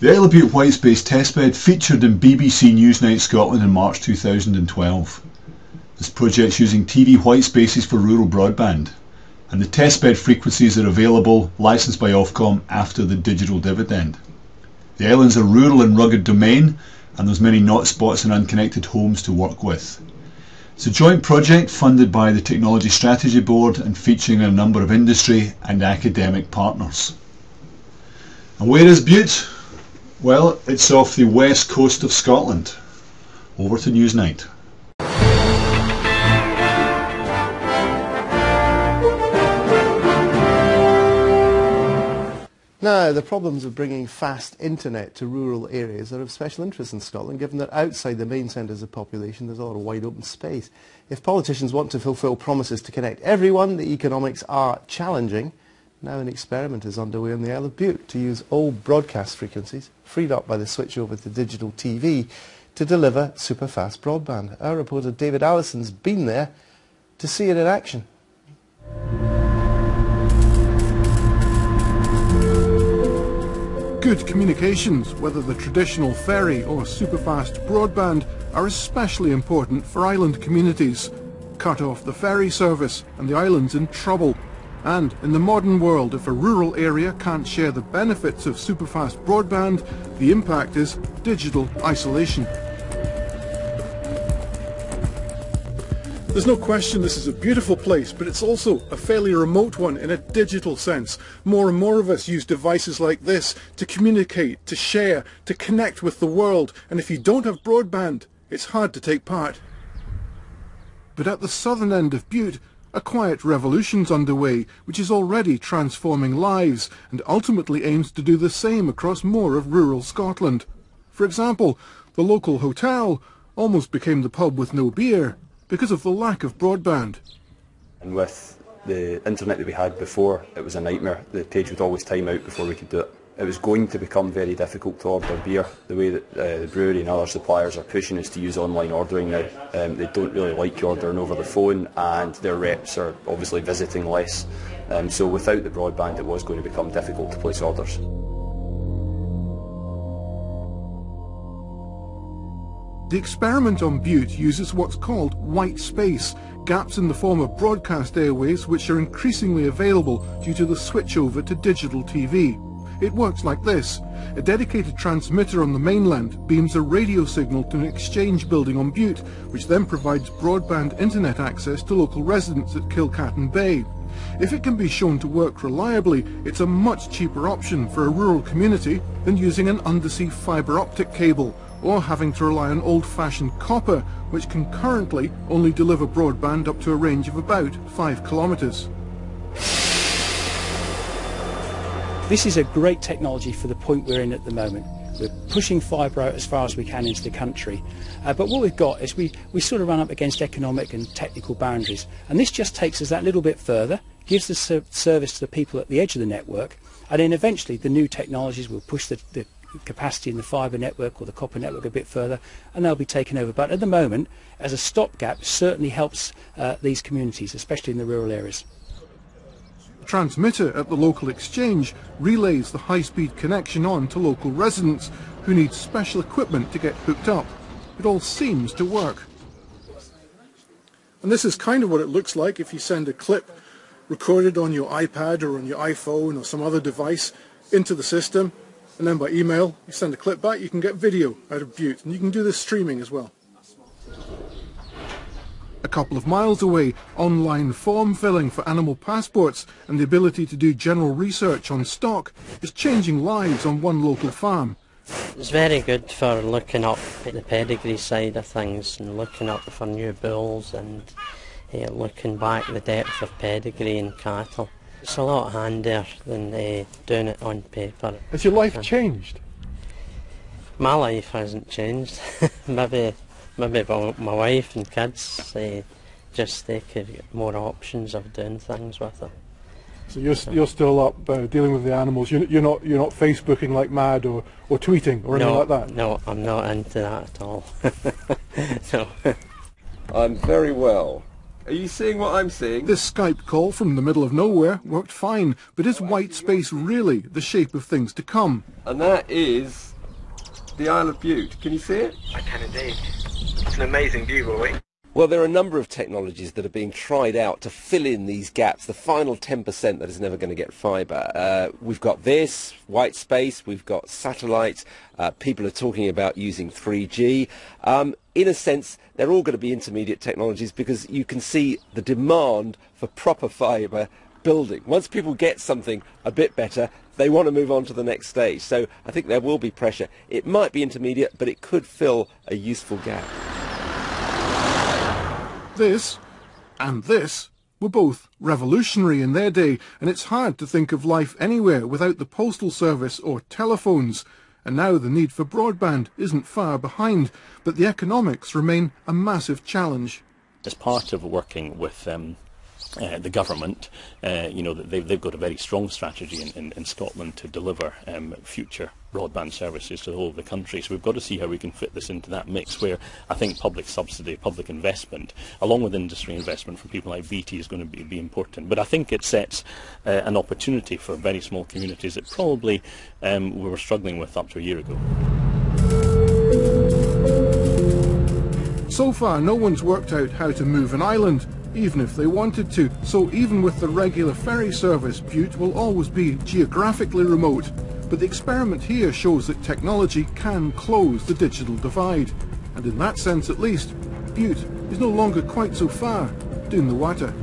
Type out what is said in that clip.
The Isle of Bute Whitespace testbed featured in BBC Newsnight Scotland in March 2012. This project's using TV whitespaces for rural broadband, and the testbed frequencies are available, licensed by Ofcom, after the digital dividend. The island's a rural and rugged domain, and there's many not spots and unconnected homes to work with. It's a joint project funded by the Technology Strategy Board and featuring a number of industry and academic partners. And where is Bute? Well, it's off the west coast of Scotland. Over to Newsnight. Now, the problems of bringing fast internet to rural areas are of special interest in Scotland, given that outside the main centres of population there's a lot of wide open space. If politicians want to fulfil promises to connect everyone, the economics are challenging. Now an experiment is underway on the Isle of Bute to use old broadcast frequencies, freed up by the switch over to digital TV, to deliver super-fast broadband. Our reporter David Allison's been there to see it in action. Good communications, whether the traditional ferry or super-fast broadband, are especially important for island communities. Cut off the ferry service and the island's in trouble. And in the modern world, if a rural area can't share the benefits of superfast broadband, the impact is digital isolation. There's no question this is a beautiful place, but it's also a fairly remote one in a digital sense. More and more of us use devices like this to communicate, to share, to connect with the world, and if you don't have broadband, it's hard to take part. But at the southern end of Bute, a quiet revolution's underway, which is already transforming lives and ultimately aims to do the same across more of rural Scotland. For example, the local hotel almost became the pub with no beer because of the lack of broadband. And with the internet that we had before, it was a nightmare. The page would always time out before we could do it. It was going to become very difficult to order beer. The way that the brewery and other suppliers are pushing us to use online ordering now, they don't really like you ordering over the phone, and their reps are obviously visiting less. So without the broadband, it was going to become difficult to place orders. The experiment on Bute uses what's called white space, gaps in the form of broadcast airways which are increasingly available due to the switch over to digital TV. It works like this. A dedicated transmitter on the mainland beams a radio signal to an exchange building on Bute, which then provides broadband internet access to local residents at Kilcatton Bay. If it can be shown to work reliably, it's a much cheaper option for a rural community than using an undersea fibre optic cable, or having to rely on old-fashioned copper, which can currently only deliver broadband up to a range of about 5 kilometres. This is a great technology for the point we're in at the moment. We're pushing fibre out as far as we can into the country, but what we've got is we sort of run up against economic and technical boundaries, and this just takes us that little bit further, gives the service to the people at the edge of the network, and then eventually the new technologies will push the capacity in the fibre network or the copper network a bit further, and they'll be taken over. But at the moment, as a stopgap, certainly helps these communities, especially in the rural areas. Transmitter at the local exchange relays the high-speed connection on to local residents who need special equipment to get hooked up. It all seems to work. And this is kind of what it looks like if you send a clip recorded on your iPad or on your iPhone or some other device into the system, and then by email you send a clip back. You can get video out of Bute, and you can do this streaming as well. A couple of miles away, online form filling for animal passports and the ability to do general research on stock is changing lives on one local farm. It's very good for looking up at the pedigree side of things and looking up for new bulls and looking back the depth of pedigree in cattle. It's a lot handier than doing it on paper. Has your life changed? My life hasn't changed. Maybe my wife and kids, they could get more options of doing things with them. So you're still up dealing with the animals. You're not Facebooking like mad or tweeting or anything like that. No, I'm not into that at all. No. I'm very well. Are you seeing what I'm seeing? This Skype call from the middle of nowhere worked fine, but is white space really the shape of things to come? And that is the Isle of Bute. Can you see it? I can indeed. It's an amazing view, Roy. Well, there are a number of technologies that are being tried out to fill in these gaps, the final 10% that is never going to get fibre. We've got this, white space, we've got satellites, people are talking about using 3G. In a sense, they're all going to be intermediate technologies because you can see the demand for proper fibre building. Once people get something a bit better, they want to move on to the next stage. So I think there will be pressure. It might be intermediate, but it could fill a useful gap. This and this were both revolutionary in their day, and it's hard to think of life anywhere without the postal service or telephones. And now the need for broadband isn't far behind, but the economics remain a massive challenge. As part of working with the government, you know, that they've got a very strong strategy in Scotland to deliver future broadband services to the whole of the country. So we've got to see how we can fit this into that mix, where I think public subsidy, public investment, along with industry investment from people like BT is going to be important. But I think it sets an opportunity for very small communities that probably we were struggling with up to a year ago. So far, no one's worked out how to move an island, even if they wanted to. So even with the regular ferry service, Bute will always be geographically remote. But the experiment here shows that technology can close the digital divide. And in that sense at least, Bute is no longer quite so far down the water.